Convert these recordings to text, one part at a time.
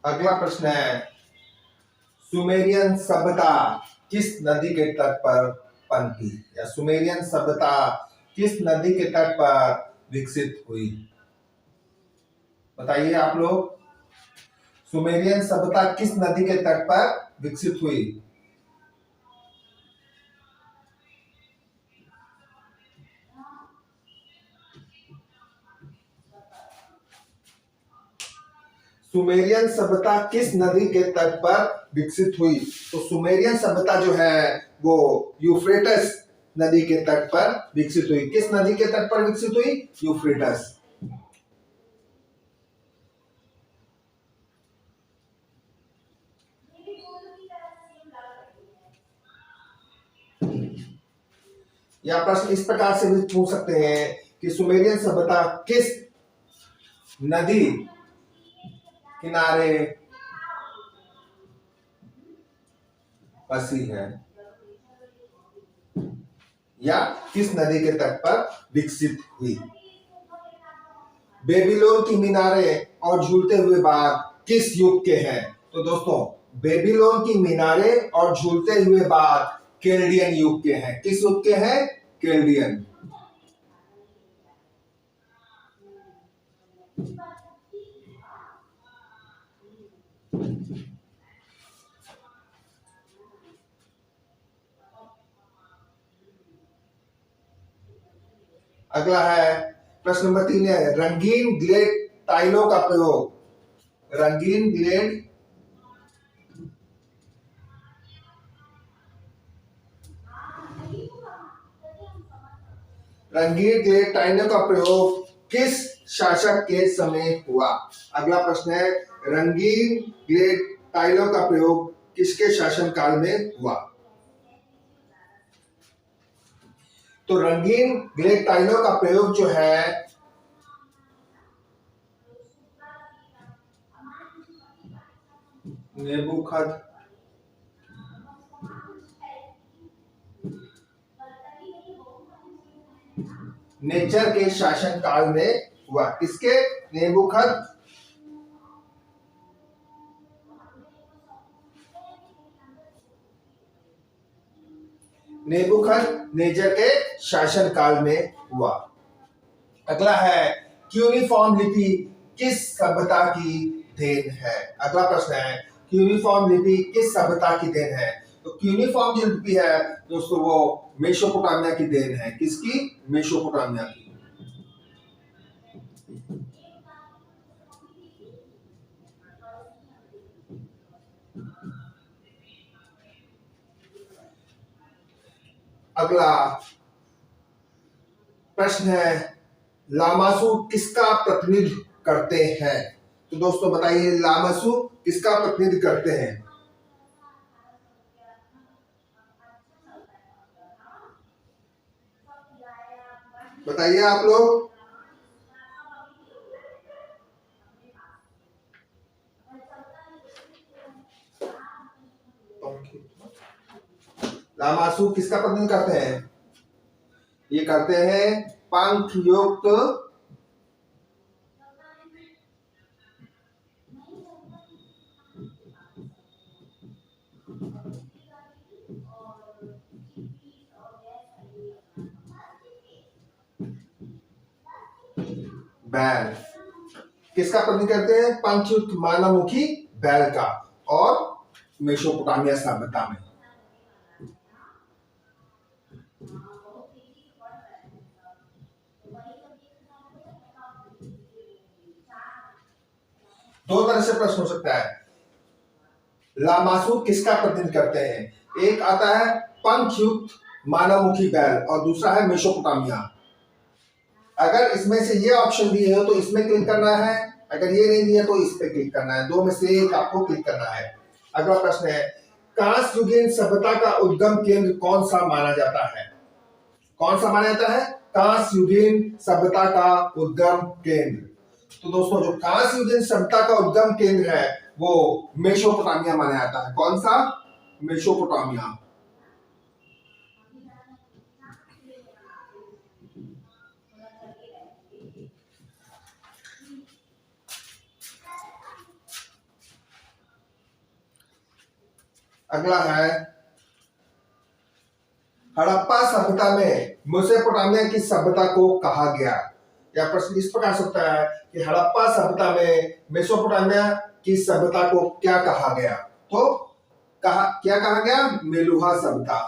अगला प्रश्न है, सुमेरियन सभ्यता किस नदी के तट पर पनपी, या सुमेरियन सभ्यता किस नदी के तट पर विकसित हुई? बताइए आप लोग, सुमेरियन सभ्यता किस नदी के तट पर विकसित हुई? सुमेरियन सभ्यता किस नदी के तट पर विकसित हुई? तो सुमेरियन सभ्यता जो है वो यूफ्रेटस नदी के तट पर विकसित हुई। किस नदी के तट पर विकसित हुई? यूफ्रेटस। या प्रश्न इस प्रकार से भी पूछ सकते हैं कि सुमेरियन सभ्यता किस नदी किनारे बसी है, या किस नदी के तट पर विकसित हुई? बेबीलोन की मीनारें और झूलते हुए बाग किस युग के हैं? तो दोस्तों, बेबीलोन की मीनारें और झूलते हुए बाग केल्डियन युग के हैं। किस युग के हैं? केल्डियन। अगला है प्रश्न नंबर 3 है, रंगीन ग्लेड टाइलों का प्रयोग, रंगीन ग्लेड रंगीन ग्लेड टाइलों का प्रयोग किस शासक के समय हुआ? अगला प्रश्न है, रंगीन ग्लेड टाइलों का प्रयोग किसके शासनकाल में हुआ? तो रंगीन ग्लेड टाइलों का प्रयोग जो है नेबूखद नेचर के शासन काल में हुआ। किसके? नेबूखद नेचर के शासन काल में हुआ। अगला है, क्यूनिफॉर्म लिपि किस सभ्यता की देन है? अगला प्रश्न है, क्यूनिफॉर्म लिपि किस सभ्यता की देन है? तो क्यूनिफॉर्म जो लिपि है दोस्तों वो मेसोपोटामिया की देन है। किसकी? मेसोपोटामिया की। अगला प्रश्न है, लामासु किसका प्रतिनिधित्व करते हैं? तो दोस्तों बताइए, लामासु किसका प्रतिनिधित्व करते हैं? बताइए आप लोग। लामासु किसका प्रतिनिधित्व करते हैं? ये करते हैं पंख युक्त बैल। किसका प्रतिनिधित्व करते हैं? पंखयुक्त मानवमुखी बैल का। और मेसोपोटामिया सभ्यता में। दो तरह से प्रश्न हो सकता है, लामासु किसका प्रतिनिधित्व करते हैं? एक आता है पंखयुक्त मानवमुखी बैल और दूसरा है मेसोपोटामिया। अगर इसमें से ये ऑप्शन दिए हो तो इसमें क्लिक करना है, अगर ये नहीं दिया तो इस पे क्लिक करना है। दो में से एक आपको क्लिक करना है। अगला प्रश्न है, कांस्ययुगीन सभ्यता का उद्गम केंद्र कौन सा माना जाता है? कौन सा माना जाता है? कांस्ययुगीन सभ्यता का उद्गम केंद्र। तो दोस्तों, जो कांस्ययुगीन सभ्यता का उद्गम केंद्र है वो मेसोपोटामिया माना जाता है। कौन सा? मेसोपोटामिया। अगला है हड़प्पा सभ्यता में मेसोपोटामिया की सभ्यता को कहा गया। या प्रश्न इस प्रकार से होता है कि हड़प्पा सभ्यता में मेसोपोटामिया की सभ्यता को क्या कहा गया। तो क्या कहा गया? मेलुहा सभ्यता।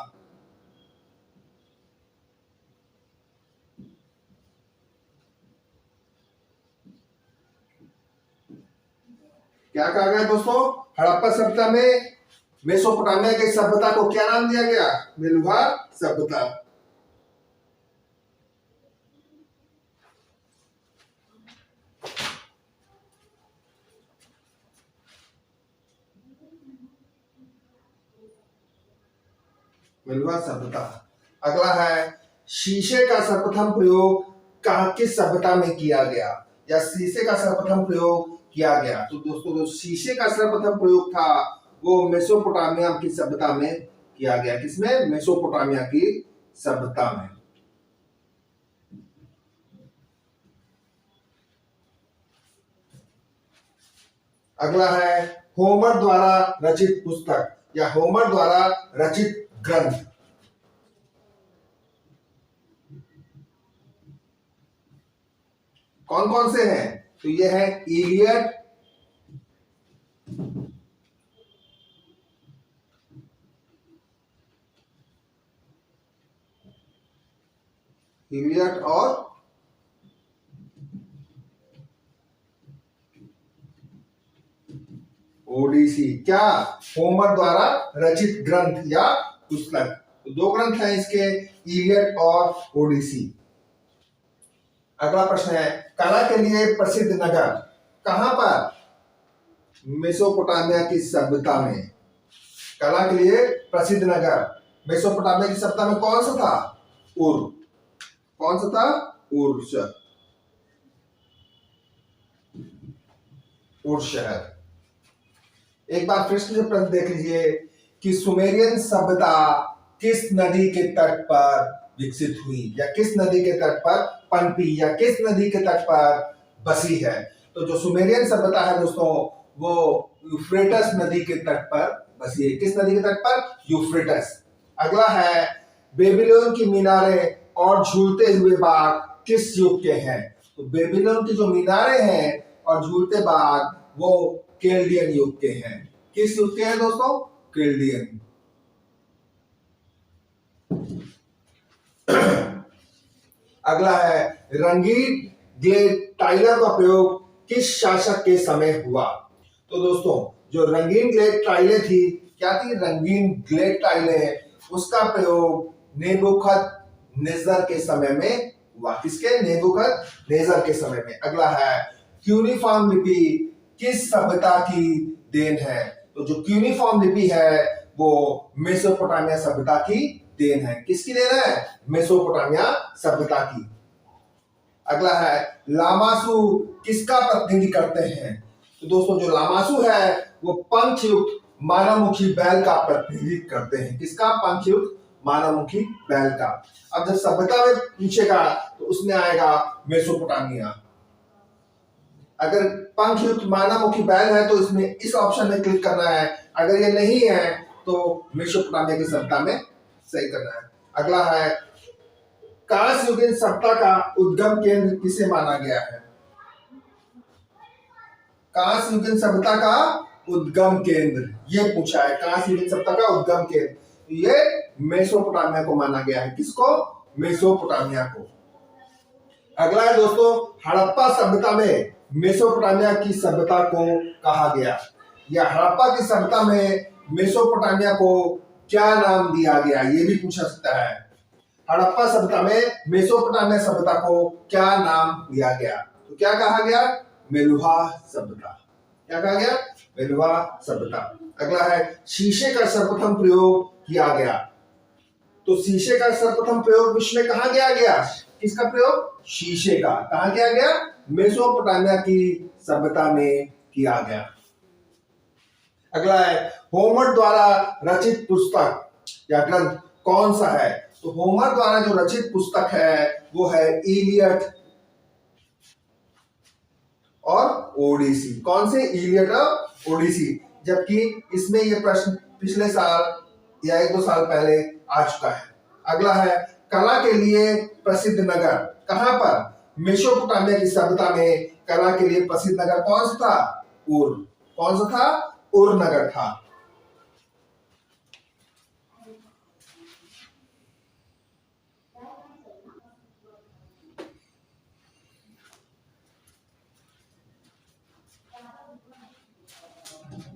क्या कहा गया दोस्तों? हड़प्पा सभ्यता में मेसोपोटामिया की सभ्यता को क्या नाम दिया गया? मेलुहा सभ्यता। मेलुहा सभ्यता। अगला है शीशे का सर्वप्रथम प्रयोग किस सभ्यता में किया गया, या शीशे का सर्वप्रथम प्रयोग किया गया। तो दोस्तों जो शीशे का सर्वप्रथम प्रयोग था वो मेसोपोटामिया की सभ्यता में किया गया। किसमें? मेसोपोटामिया की सभ्यता में। अगला है होमर द्वारा रचित पुस्तक या होमर द्वारा रचित ग्रंथ। कौन कौन से हैं? तो ये है इलियड, और ओडिसी। क्या? होमर द्वारा रचित ग्रंथ या पुस्तक। तो दो ग्रंथ हैं इसके, इलियड और ओडिसी। अगला प्रश्न है कला के लिए प्रसिद्ध नगर कहां पर? मेसोपोटामिया की सभ्यता में। कला के लिए प्रसिद्ध नगर मेसोपोटामिया की सभ्यता में कौन सा था? उर। कौन सा था? उर शहर। एक बार फिर से प्रश्न देख लीजिए कि सुमेरियन सभ्यता किस नदी के तट पर विकसित हुई, या किस नदी के तट पर पनपी, या किस नदी के तट पर बसी है। तो जो सुमेरियन सभ्यता है दोस्तों वो यूफ्रेटस नदी के तट पर बसी है। किस नदी के तट पर? यूफ्रेटस। अगला है बेबीलोन की मीनारें और झूलते हुए बाग किस युग के हैं? तो बेबीलोन की जो मीनारें हैं और झूलते बाग वो केल्डियन युग के हैं। किस युग के हैं दोस्तों? केल्डियन। अगला है रंगीन ग्लेड टाइलर का प्रयोग किस शासक के समय हुआ? तो दोस्तों जो रंगीन ग्लेड टाइलें थी, क्या थी? रंगीन ग्लेड टाइलें, उसका प्रयोग नेबुकदनेस्सर के समय में हुआ। किसके? नेबुकदनेस्सर के समय में। अगला है क्यूनिफॉर्म लिपि किस सभ्यता की देन है? तो जो क्यूनिफॉर्म लिपि है वो मेसोपोटामिया सभ्यता की देन है। किसकी देन है? मेसोपोटामिया सभ्यता की। अगला है लामासु किसका प्रतिनिधि करते हैं? तो दोस्तों जो लामासु है वो पंखयुक्त मानवमुखी बैल का प्रतिनिधित्व करते हैं। किसका? पंखयुक्त मानवमुखी बैल का। अब जब सभ्यता में पूछेगा तो उसमें आएगा मेसोपोटामिया। अगर पंखयुक्त मानवमुखी बैल है तो इसमें इस ऑप्शन में क्लिक करना है, अगर ये नहीं है तो मेसोपोटामिया की सभ्यता में सही करना है। अगला है कांस्ययुगीन सभ्यता का उद्गम केंद्र किसे माना गया है? कांस्ययुगीन सभ्यता का उद्गम केंद्र ये पूछा है। कांस्ययुगीन सभ्यता का उद्गम केंद्र ये मेसोपोटामिया को माना गया है। किसको? मेसोपोटामिया को। अगला है दोस्तों हड़प्पा सभ्यता में मेसोपोटामिया की सभ्यता को कहा गया, या हड़प्पा की सभ्यता में मेसोपोटामिया को क्या नाम दिया गया, ये भी पूछा सकता है। हड़प्पा सभ्यता में मेसोपोटामिया सभ्यता को क्या नाम दिया गया? तो क्या कहा गया? मेलुहा सभ्यता। क्या कहा गया? मेलुहा सभ्यता। अगला है शीशे का सर्वप्रथम प्रयोग किया गया। तो शीशे का सर्वप्रथम प्रयोग विश्व में कहां किया गया? किसका प्रयोग? शीशे का। कहां किया गया? मेसोपोटामिया की सभ्यता में किया गया। अगला है होमर द्वारा रचित पुस्तक या ग्रंथ कौन सा है? तो होमर द्वारा जो रचित पुस्तक है वो है इलियड और ओडिसी। कौन से? इलियड और ओडिसी। जबकि इसमें यह प्रश्न पिछले साल या 1-2 साल पहले आ चुका है। अगला है कला के लिए प्रसिद्ध नगर। कहां पर? मेसोपोटामिया की सभ्यता में कला के लिए प्रसिद्ध नगर कौन सा था? उर। कौन सा था? उर नगर था।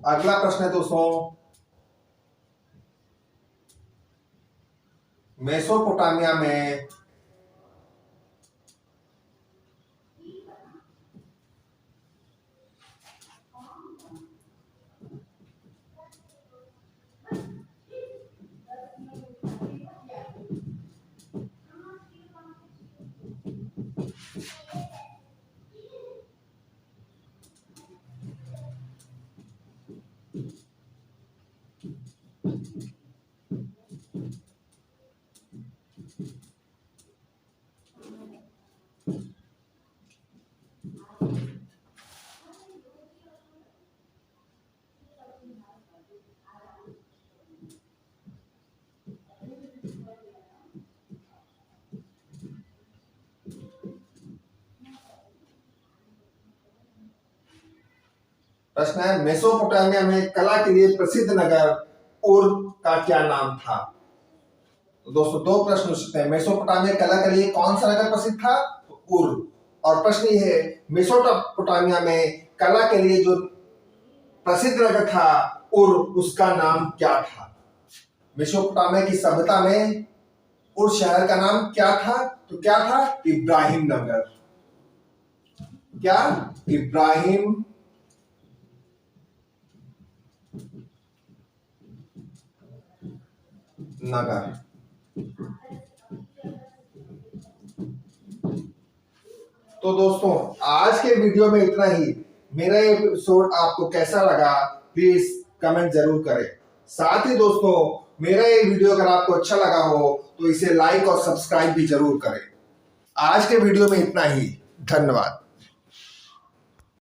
अगला प्रश्न है दोस्तों, मेसोपोटामिया में प्रश्न है मेसोपोटामिया में कला के लिए प्रसिद्ध नगर उर का क्या नाम था? तो दोस्तों 2 प्रश्न हो सकते हैं। मेसोपोटामिया कला के लिए कौन सा नगर प्रसिद्ध था? तो उर। और प्रश्न ये है मेसोपोटामिया में कला के लिए जो प्रसिद्ध नगर था उर, उसका नाम क्या था? मेसोपोटामिया की सभ्यता में उर शहर का नाम क्या था? तो क्या था? इब्राहिम नगर। क्या? इब्राहिम नगर। तो दोस्तों आज के वीडियो में इतना ही। मेरा ये एपिसोड आपको कैसा लगा प्लीज कमेंट जरूर करें। साथ ही दोस्तों मेरा ये वीडियो अगर आपको अच्छा लगा हो तो इसे लाइक और सब्सक्राइब भी जरूर करें। आज के वीडियो में इतना ही। धन्यवाद।